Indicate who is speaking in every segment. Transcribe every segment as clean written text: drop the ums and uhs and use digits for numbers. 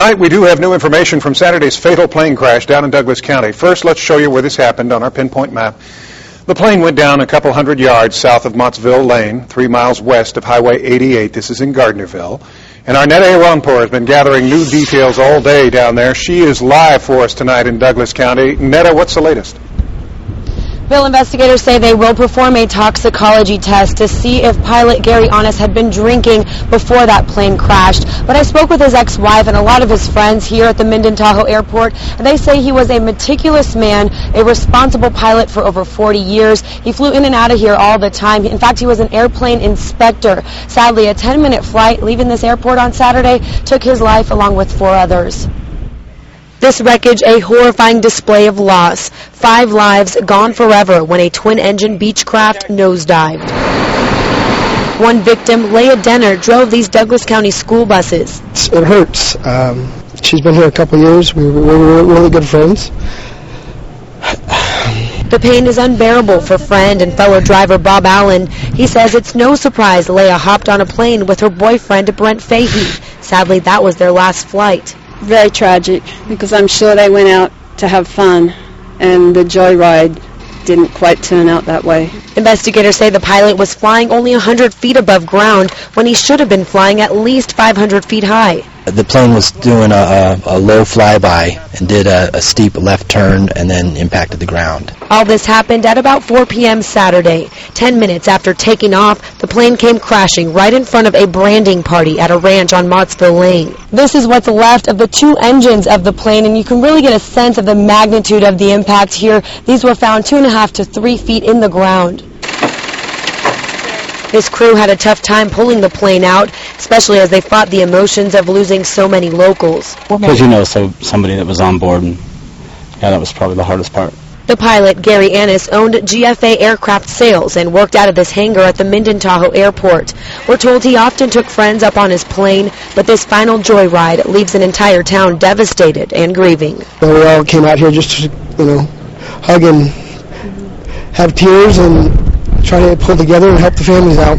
Speaker 1: Tonight we do have new information from Saturday's fatal plane crash down in Douglas County. First, let's show you where this happened on our pinpoint map. The plane went down a couple hundred yards south of Mottsville Lane, 3 miles west of Highway 88. This is in Gardnerville. And our Neda Iranpour has been gathering new details all day down there. She is live for us tonight in Douglas County. Neda, what's the latest?
Speaker 2: Bill, investigators say they will perform a toxicology test to see if pilot Gary Honest had been drinking before that plane crashed. But I spoke with his ex-wife and a lot of his friends here at the Minden-Tahoe Airport, and they say he was a meticulous man, a responsible pilot for over 40 years. He flew in and out of here all the time. In fact, he was an airplane inspector. Sadly, a 10-minute flight leaving this airport on Saturday took his life along with 4 others. This wreckage, a horrifying display of loss. 5 lives gone forever when a twin-engine Beechcraft nosedived. One victim, Leah Denner, drove these Douglas County school buses.
Speaker 3: It hurts. She's been here a couple years. We were really good friends.
Speaker 2: The pain is unbearable for friend and fellow driver Bob Allen. He says it's no surprise Leah hopped on a plane with her boyfriend Brent Fahey. Sadly, that was their last flight.
Speaker 4: Very tragic, because I'm sure they went out to have fun, and the joyride didn't quite turn out that way.
Speaker 2: Investigators say the pilot was flying only 100 feet above ground when he should have been flying at least 500 feet high.
Speaker 5: The plane was doing a low flyby and did a steep left turn and then impacted the ground.
Speaker 2: All this happened at about 4 p.m. Saturday. 10 minutes after taking off, the plane came crashing right in front of a branding party at a ranch on Mottsville Lane. This is what's left of the 2 engines of the plane, and you can really get a sense of the magnitude of the impact here. These were found 2.5 to 3 feet in the ground. This crew had a tough time pulling the plane out, especially as they fought the emotions of losing so many locals.
Speaker 6: Because you know somebody that was on board, and yeah, that was probably the hardest part.
Speaker 2: The pilot, Gary Honest, owned GFA Aircraft Sales and worked out of this hangar at the Minden-Tahoe Airport. We're told he often took friends up on his plane, but this final joyride leaves an entire town devastated and grieving.
Speaker 3: We all came out here just to, hug and have tears and try to pull together and help the families out.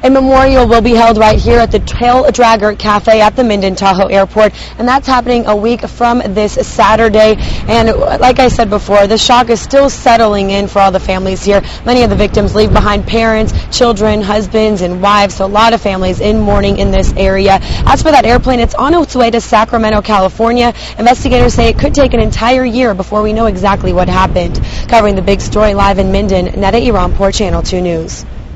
Speaker 2: A memorial will be held right here at the Tail Dragger Cafe at the Minden-Tahoe Airport, and that's happening a week from this Saturday. And like I said before, the shock is still settling in for all the families here. Many of the victims leave behind parents, children, husbands, and wives, so a lot of families in mourning in this area. As for that airplane, it's on its way to Sacramento, California. Investigators say it could take an entire year before we know exactly what happened. Covering the big story live in Minden, Neda Iranpour, Channel 2 News.